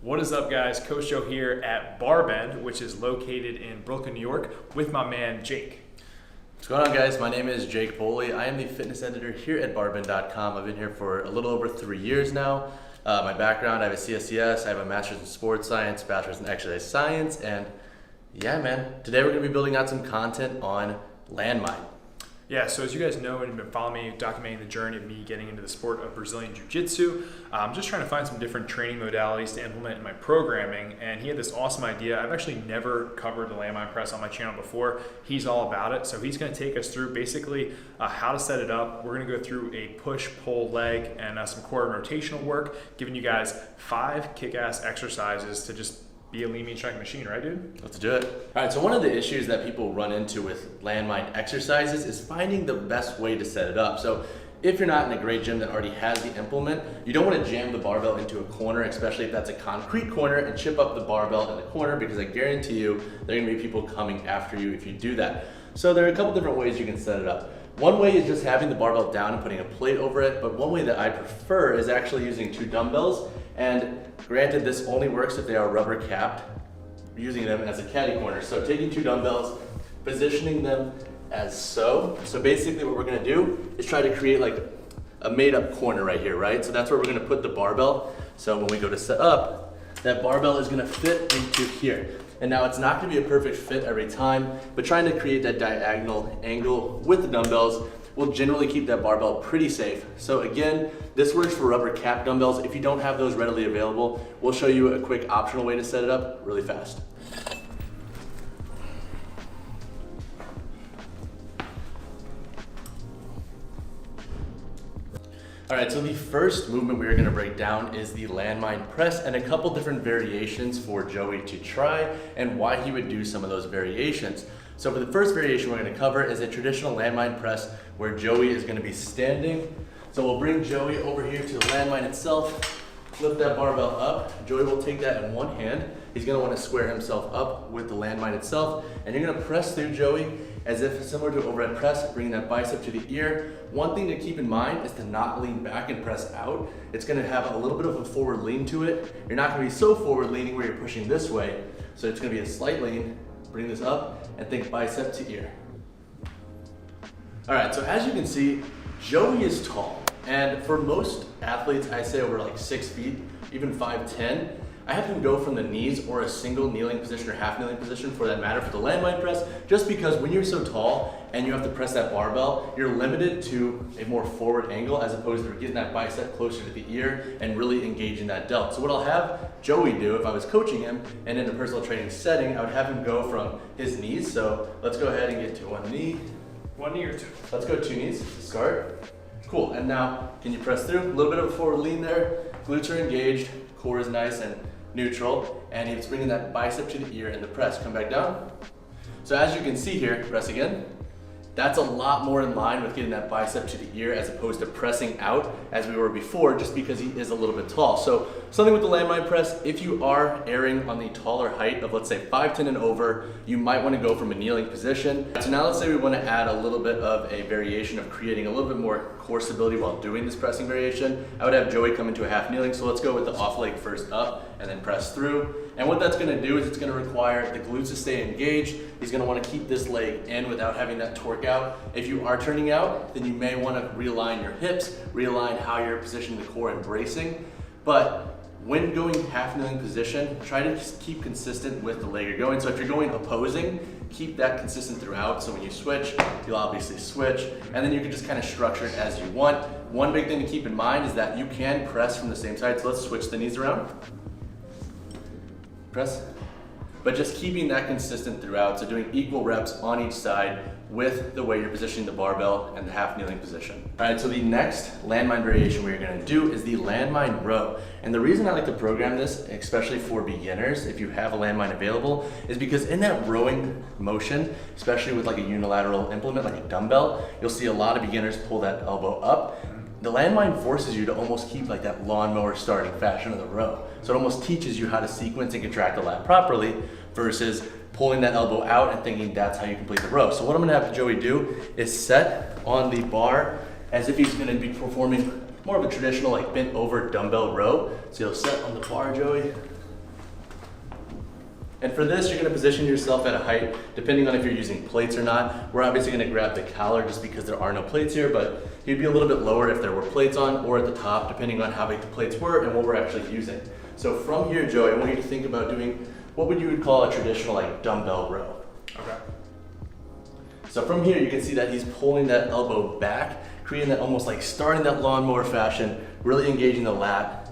What is up, guys? Coach Joe here at Barbend, which is located in Brooklyn, New York, with my man Jake. What's going on, guys? My name is Jake Boley. I am the fitness editor here at barbend.com. I've been here for a little over 3 years now. My background, I have a CSCS, I have a master's in sports science, bachelor's in exercise science, and yeah, man, today we're going to be building out some content on landmine. Yeah, so as you guys know and you've been following me, documenting the journey of me getting into the sport of Brazilian Jiu-Jitsu, I'm just trying to find some different training modalities to implement in my programming, and he had this awesome idea. I've actually never covered the landmine press on my channel before. He's all about it, so he's going to take us through basically how to set it up. We're going to go through a push, pull, leg, and some core and rotational work, giving you guys 5 kick-ass exercises to just be a lean, mean, strength machine, right, dude? Let's do it. All right, so one of the issues that people run into with landmine exercises is finding the best way to set it up. So if you're not in a great gym that already has the implement, you don't want to jam the barbell into a corner, especially if that's a concrete corner, and chip up the barbell in the corner, because I guarantee you there are going to be people coming after you if you do that. So there are a couple different ways you can set it up. One way is just having the barbell down and putting a plate over it, but one way that I prefer is actually using 2 dumbbells. And granted, this only works if they are rubber capped, using them as a caddy corner. So taking 2 dumbbells, positioning them as so. So basically what we're gonna do is try to create like a made up corner right here, right? So that's where we're gonna put the barbell. So when we go to set up, that barbell is gonna fit into here. And now it's not gonna be a perfect fit every time, but trying to create that diagonal angle with the dumbbells will generally keep that barbell pretty safe. So again, this works for rubber cap dumbbells. If you don't have those readily available, we'll show you a quick optional way to set it up really fast. All right, so the first movement we're gonna break down is the landmine press, and a couple different variations for Joey to try and why he would do some of those variations. So for the first variation we're gonna cover is a traditional landmine press where Joey is gonna be standing. So we'll bring Joey over here to the landmine itself, lift that barbell up. Joey will take that in one hand. He's gonna wanna square himself up with the landmine itself, and you're gonna press through Joey as if similar to overhead press, bringing that bicep to the ear. One thing to keep in mind is to not lean back and press out. It's gonna have a little bit of a forward lean to it. You're not gonna be so forward leaning where you're pushing this way. So it's gonna be a slight lean. Bring this up and think bicep to ear. All right, so as you can see, Joey is tall. And for most athletes, I say over like 6 feet, even 5'10", I have him go from the knees or a single kneeling position or half kneeling position for that matter for the landmine press, just because when you're so tall and you have to press that barbell, you're limited to a more forward angle as opposed to getting that bicep closer to the ear and really engaging that delt. So what I'll have Joey do if I was coaching him and in a personal training setting, I would have him go from his knees. So let's go ahead and get to one knee. 1 knee or 2? Let's go 2 knees to start. Cool, and now can you press through? A little bit of a forward lean there. Glutes are engaged, core is nice and neutral, and he's bringing that bicep to the ear in the press. Come back down. So as you can see here, press again. That's a lot more in line with getting that bicep to the ear as opposed to pressing out as we were before, just because he is a little bit tall. So something with the landmine press, if you are erring on the taller height of let's say 5'10" and over, you might want to go from a kneeling position. So now let's say we want to add a little bit of a variation of creating a little bit more core stability while doing this pressing variation. I would have Joey come into a half kneeling. So let's go with the off leg first up and then press through. And what that's gonna do is it's gonna require the glutes to stay engaged. He's gonna wanna keep this leg in without having that torque out. If you are turning out, then you may wanna realign your hips, realign how you're positioning the core and bracing. But when going half kneeling position, try to just keep consistent with the leg you're going. So if you're going opposing, keep that consistent throughout. So when you switch, you'll obviously switch, and then you can just kind of structure it as you want. One big thing to keep in mind is that you can press from the same side. So let's switch the knees around. Press, but just keeping that consistent throughout. So doing equal reps on each side with the way you're positioning the barbell and the half kneeling position. All right, so the next landmine variation we're gonna do is the landmine row. And the reason I like to program this, especially for beginners, if you have a landmine available, is because in that rowing motion, especially with like a unilateral implement, like a dumbbell, you'll see a lot of beginners pull that elbow up. The landmine forces you to almost keep like that lawnmower starting fashion of the row. So it almost teaches you how to sequence and contract the lat properly versus pulling that elbow out and thinking that's how you complete the row. So what I'm gonna have Joey do is set on the bar as if he's gonna be performing more of a traditional like bent over dumbbell row. So you'll set on the bar, Joey, And for this, you're gonna position yourself at a height, depending on if you're using plates or not. We're obviously gonna grab the collar just because there are no plates here, but you'd be a little bit lower if there were plates on, or at the top, depending on how big the plates were and what we're actually using. So from here, Joey, I want you to think about doing what would you would call a traditional like dumbbell row. Okay. So from here, you can see that he's pulling that elbow back, creating that almost like starting that lawnmower fashion, really engaging the lat.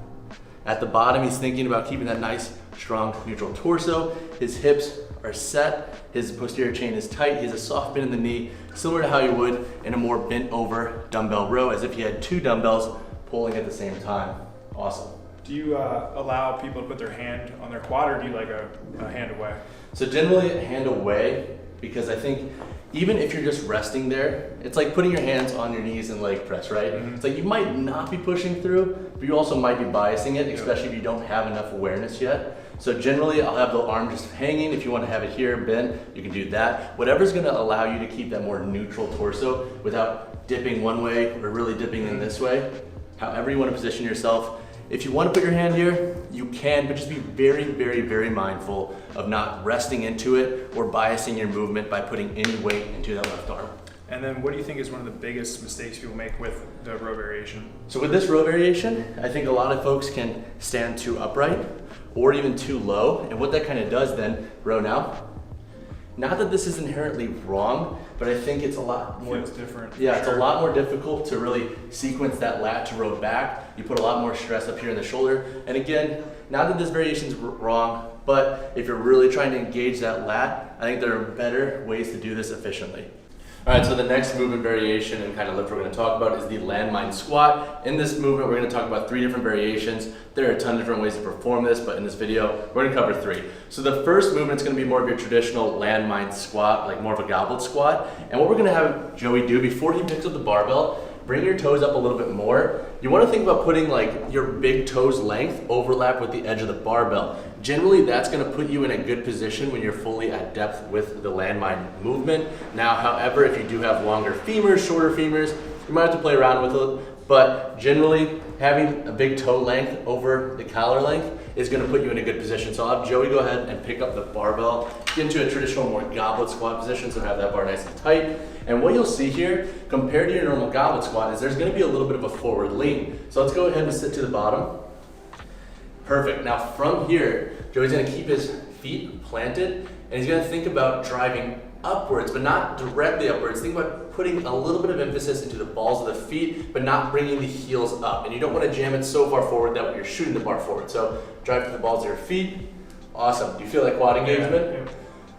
At the bottom, he's thinking about keeping that nice, strong, neutral torso. His hips are set, his posterior chain is tight, he has a soft bend in the knee, similar to how you would in a more bent over dumbbell row, as if you had two dumbbells pulling at the same time. Awesome. Do you allow people to put their hand on their quad, or do you like a hand away? So generally a hand away, because I think even if you're just resting there, it's like putting your hands on your knees and leg press, right? It's like you might not be pushing through, but you also might be biasing it, especially if you don't have enough awareness yet. So generally I'll have the arm just hanging. If you want to have it here bent, you can do that. Whatever's going to allow you to keep that more neutral torso without dipping one way or really dipping in this way. However you want to position yourself. If you want to put your hand here, you can, but just be very, very, very mindful of not resting into it or biasing your movement by putting any weight into that left arm. And then what do you think is one of the biggest mistakes people make with the row variation? So with this row variation, I think a lot of folks can stand too upright or even too low. And what that kind of does then, row now. Not that this is inherently wrong, but I think it's a lot more different. Yeah, it's a lot more difficult to really sequence that lat to row back. You put a lot more stress up here in the shoulder. And again, not that this variation is wrong, but if you're really trying to engage that lat, I think there are better ways to do this efficiently. All right, so the next movement variation and kind of lift we're going to talk about is the landmine squat. In this movement, we're going to talk about 3 different variations. There are a ton of different ways to perform this, but in this video, we're going to cover 3. So the first movement is going to be more of your traditional landmine squat, like more of a goblet squat. And what we're going to have Joey do before he picks up the barbell, bring your toes up a little bit more. You want to think about putting like your big toes length overlap with the edge of the barbell. Generally, that's going to put you in a good position when you're fully at depth with the landmine movement. Now, however, if you do have longer femurs, shorter femurs, you might have to play around with it. But generally, having a big toe length over the collar length is going to put you in a good position. So I'll have Joey go ahead and pick up the barbell, get into a traditional more goblet squat position, so have that bar nice and tight. And what you'll see here, compared to your normal goblet squat, is there's going to be a little bit of a forward lean. So let's go ahead and sit to the bottom. Perfect. Now from here, Joey's going to keep his feet planted, and he's going to think about driving upwards, but not directly upwards. Think about putting a little bit of emphasis into the balls of the feet, but not bringing the heels up. And you don't want to jam it so far forward that you're shooting the bar forward. So drive to the balls of your feet. Awesome. Do you feel that quad engagement? Yeah.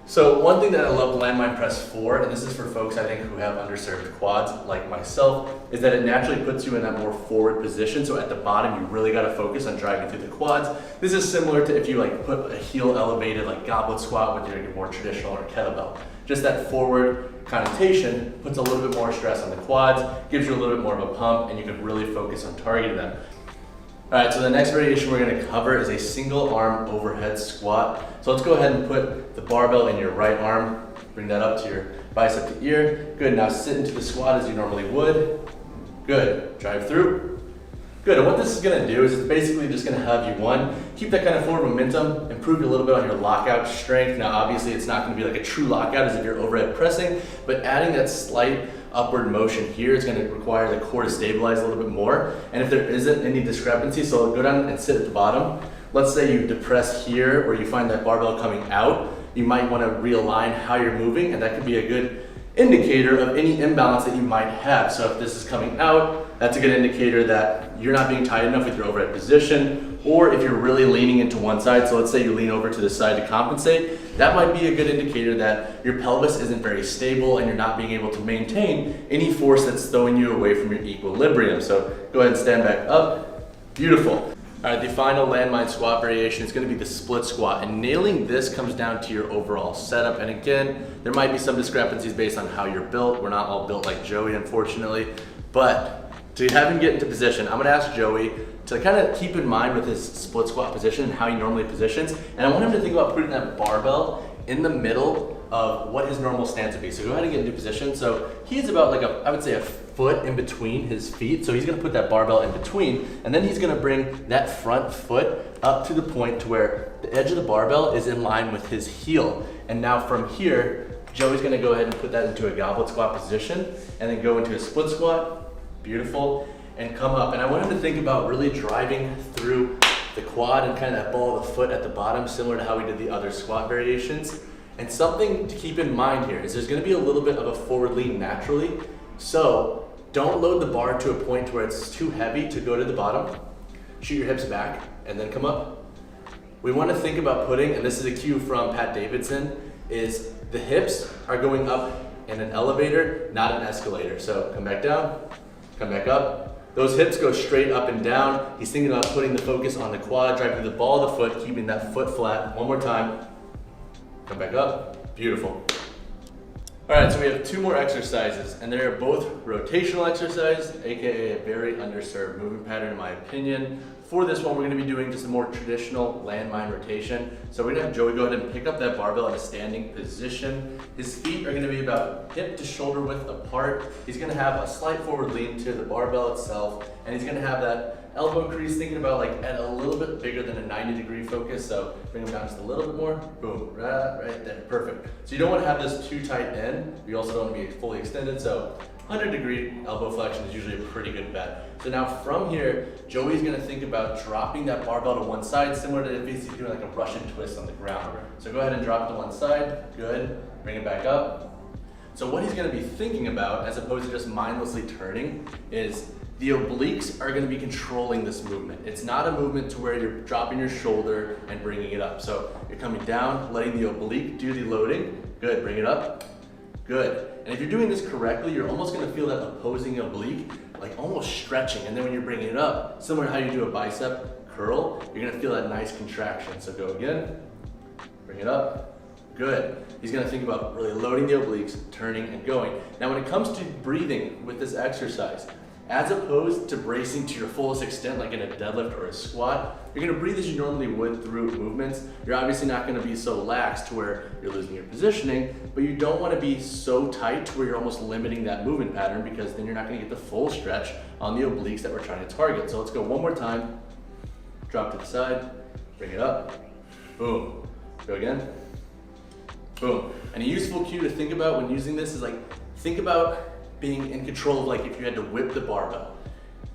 So one thing that I love landmine press for, and this is for folks I think who have underserved quads like myself, is that it naturally puts you in that more forward position. So at the bottom, you really got to focus on driving through the quads. This is similar to if you like put a heel elevated like goblet squat with your more traditional or kettlebell. Just that forward connotation puts a little bit more stress on the quads, gives you a little bit more of a pump, and you can really focus on targeting them. All right, so the next variation we're going to cover is a single arm overhead squat. So let's go ahead and put the barbell in your right arm, bring that up to your bicep to ear. Good, now sit into the squat as you normally would. Good, drive through. Good, and what this is going to do is it's basically just going to have you, one, keep that kind of forward momentum, improve a little bit on your lockout strength. Now obviously it's not going to be like a true lockout as if you're overhead pressing, but adding that slight upward motion here is going to require the core to stabilize a little bit more. And if there isn't any discrepancy, so go down and sit at the bottom. Let's say you depress here or you find that barbell coming out, you might want to realign how you're moving, and that could be a good indicator of any imbalance that you might have. So if this is coming out, that's a good indicator that you're not being tight enough with your overhead position, or if you're really leaning into one side, so let's say you lean over to the side to compensate, that might be a good indicator that your pelvis isn't very stable and you're not being able to maintain any force that's throwing you away from your equilibrium. So go ahead and stand back up. Beautiful. All right, the final landmine squat variation is going to be the split squat, and nailing this comes down to your overall setup. And again, there might be some discrepancies based on how you're built. We're not all built like Joey, unfortunately, but to have him get into position, I'm going to ask Joey to kind of keep in mind with his split squat position and how he normally positions, and I want him to think about putting that barbell in the middle of what his normal stance would be. So go ahead and get into position. So he's about like I would say a foot in between his feet. So he's gonna put that barbell in between, and then he's gonna bring that front foot up to the point to where the edge of the barbell is in line with his heel. And now from here, Joey's gonna go ahead and put that into a goblet squat position, and then go into a split squat, beautiful, and come up. And I want him to think about really driving through the quad and kind of that ball of the foot at the bottom, similar to how we did the other squat variations. And something to keep in mind here is there's gonna be a little bit of a forward lean naturally. So don't load the bar to a point where it's too heavy to go to the bottom. Shoot your hips back and then come up. We wanna think about putting, and this is a cue from Pat Davidson, is the hips are going up in an elevator, not an escalator. So come back down, come back up. Those hips go straight up and down. He's thinking about putting the focus on the quad, driving the ball of the foot, keeping that foot flat. One more time. Come back up. Beautiful. All right, so we have 2 more exercises, and they're both rotational exercises, aka a very underserved movement pattern in my opinion. For this one, we're gonna be doing just a more traditional landmine rotation. So we're gonna have Joey go ahead and pick up that barbell in a standing position. His feet are gonna be about hip to shoulder width apart. He's gonna have a slight forward lean to the barbell itself, and he's gonna have that elbow crease thinking about like at a little bit bigger than a 90-degree focus. So bring him down just a little bit more, boom, right there, perfect. So you don't wanna have this too tight in. You also don't wanna be fully extended. So 100-degree elbow flexion is usually a pretty good bet. So now from here, Joey's gonna think about dropping that barbell to one side, similar to if he's doing like a Russian twist on the ground. So go ahead and drop it to one side, good. Bring it back up. So what he's gonna be thinking about, as opposed to just mindlessly turning, is the obliques are gonna be controlling this movement. It's not a movement to where you're dropping your shoulder and bringing it up. So you're coming down, letting the oblique do the loading. Good, bring it up. Good. And if you're doing this correctly, you're almost gonna feel that opposing oblique, like almost stretching. And then when you're bringing it up, similar to how you do a bicep curl, you're gonna feel that nice contraction. So go again, bring it up, good. He's gonna think about really loading the obliques, turning and going. Now when it comes to breathing with this exercise, as opposed to bracing to your fullest extent, like in a deadlift or a squat, you're gonna breathe as you normally would through movements. You're obviously not gonna be so lax to where you're losing your positioning, but you don't wanna be so tight to where you're almost limiting that movement pattern, because then you're not gonna get the full stretch on the obliques that we're trying to target. So let's go one more time. Drop to the side, bring it up, boom. Go again, boom. And a useful cue to think about when using this is like, think about being in control of like if you had to whip the barbell.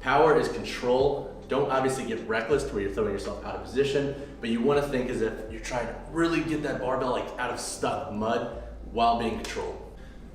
Power is control. Don't obviously get reckless to where you're throwing yourself out of position, but you want to think as if you're trying to really get that barbell like out of stuck mud while being controlled.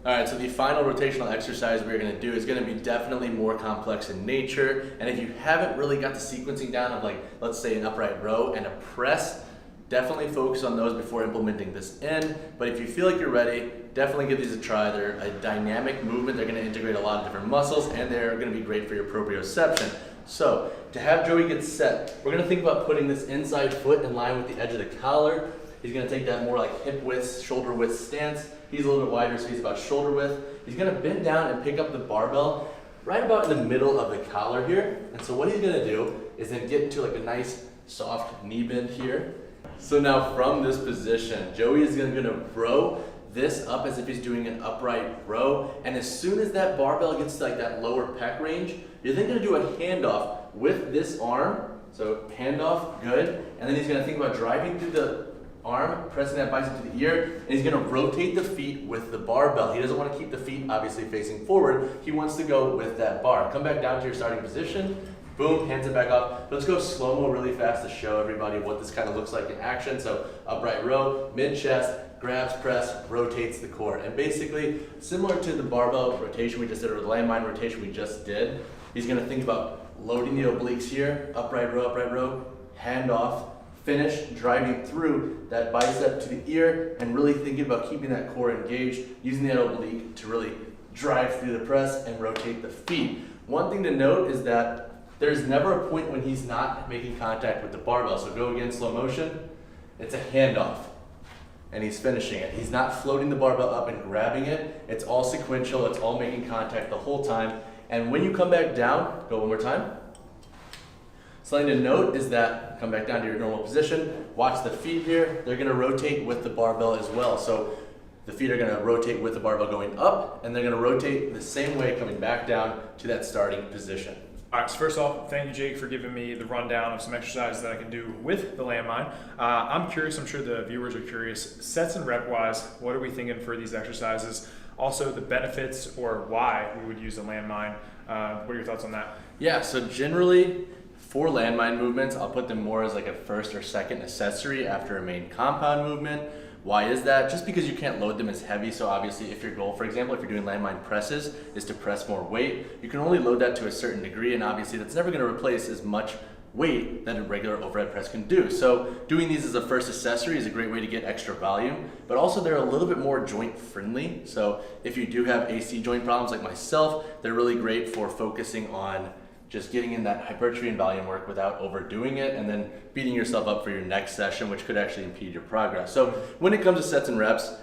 All right, so the final rotational exercise we're gonna do is gonna be definitely more complex in nature. And if you haven't really got the sequencing down of like, let's say an upright row and a press, definitely focus on those before implementing this in. But if you feel like you're ready, definitely give these a try. They're a dynamic movement. They're gonna integrate a lot of different muscles, and they're gonna be great for your proprioception. So to have Joey get set, we're gonna think about putting this inside foot in line with the edge of the collar. He's gonna take that more like hip width, shoulder width stance. He's a little bit wider, so he's about shoulder width. He's gonna bend down and pick up the barbell right about in the middle of the collar here. And so what he's gonna do is then get into like a nice soft knee bend here. So now from this position, Joey is gonna row this up as if he's doing an upright row. And as soon as that barbell gets to like that lower pec range, you're then gonna do a handoff with this arm. So handoff, good. And then he's gonna think about driving through the arm, pressing that bicep to the ear, and he's gonna rotate the feet with the barbell. He doesn't wanna keep the feet obviously facing forward. He wants to go with that bar. Come back down to your starting position. Boom, hands it back up. Let's go slow-mo really fast to show everybody what this kind of looks like in action. So upright row, mid-chest, grabs, press, rotates the core. And basically, similar to the barbell rotation we just did, or the landmine rotation we just did, he's gonna think about loading the obliques here, upright row, hand off, finish, driving through that bicep to the ear, and really thinking about keeping that core engaged, using that oblique to really drive through the press and rotate the feet. One thing to note is that there's never a point when he's not making contact with the barbell. So go again, slow motion. It's a handoff, and he's finishing it. He's not floating the barbell up and grabbing it. It's all sequential. It's all making contact the whole time. And when you come back down, go one more time. Something to note is that, come back down to your normal position. Watch the feet here. They're gonna rotate with the barbell as well. So The feet are gonna rotate with the barbell going up, and they're gonna rotate the same way coming back down to that starting position. All right, so first off, thank you, Jake, for giving me the rundown of some exercises that I can do with the landmine. I'm curious, I'm sure the viewers are curious, sets and rep wise, what are we thinking for these exercises? Also, the benefits or why we would use the landmine. What are your thoughts on that? Yeah, so generally for landmine movements, I'll put them more as like a first or second accessory after a main compound movement. Why is that? Just because you can't load them as heavy. So obviously if your goal, for example, if you're doing landmine presses, is to press more weight, you can only load that to a certain degree, and obviously that's never gonna replace as much weight that a regular overhead press can do. So doing these as a first accessory is a great way to get extra volume, but also they're a little bit more joint friendly. So if you do have AC joint problems like myself, they're really great for focusing on just getting in that hypertrophy and volume work without overdoing it and then beating yourself up for your next session, which could actually impede your progress. So when it comes to sets and reps,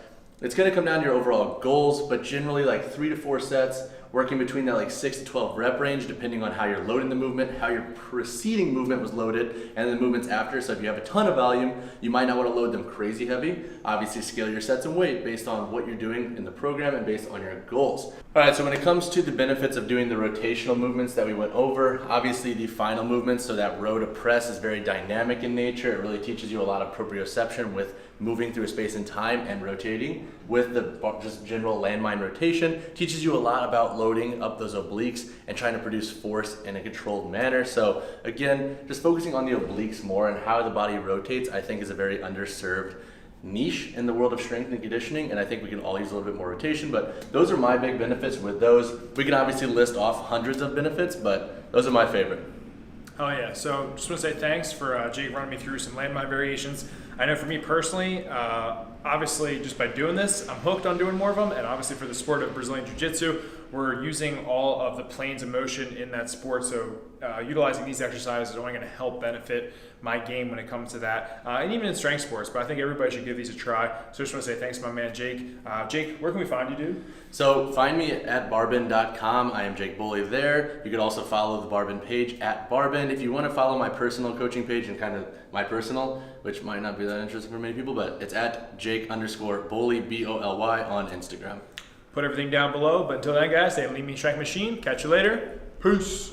it's gonna come down to your overall goals, but generally like 3 to 4 sets, working between that like 6 to 12 rep range, depending on how you're loading the movement, how your preceding movement was loaded, and the movements after. So if you have a ton of volume, you might not want to load them crazy heavy. Obviously scale your sets and weight based on what you're doing in the program and based on your goals. All right, so when it comes to the benefits of doing the rotational movements that we went over, obviously the final movements, so that row to press is very dynamic in nature. It really teaches you a lot of proprioception with moving through space and time and rotating. With the just general landmine rotation, teaches you a lot about loading up those obliques and trying to produce force in a controlled manner. So again, just focusing on the obliques more and how the body rotates, I think is a very underserved niche in the world of strength and conditioning, and I think we can all use a little bit more rotation, but those are my big benefits with those. We can obviously list off hundreds of benefits, but those are my favorite. Oh yeah, so just want to say thanks for Jake running me through some landmine variations. I know for me personally, obviously just by doing this, I'm hooked on doing more of them, and obviously for the sport of Brazilian Jiu-Jitsu, we're using all of the planes of motion in that sport, so utilizing these exercises is only going to help benefit my game when it comes to that, and even in strength sports, but I think everybody should give these a try. So I just want to say thanks to my man Jake. Jake, where can we find you, dude? So find me at barbin.com. I am Jake Bully there. You could also follow the Barbin page at Barbin. If you want to follow my personal coaching page and kind of my personal, which might not be that interesting for many people, but it's at Jake_Bully, B-O-L-Y on Instagram. Put everything down below, but until then guys, stay lean, mean, strength machine. Catch you later. Peace.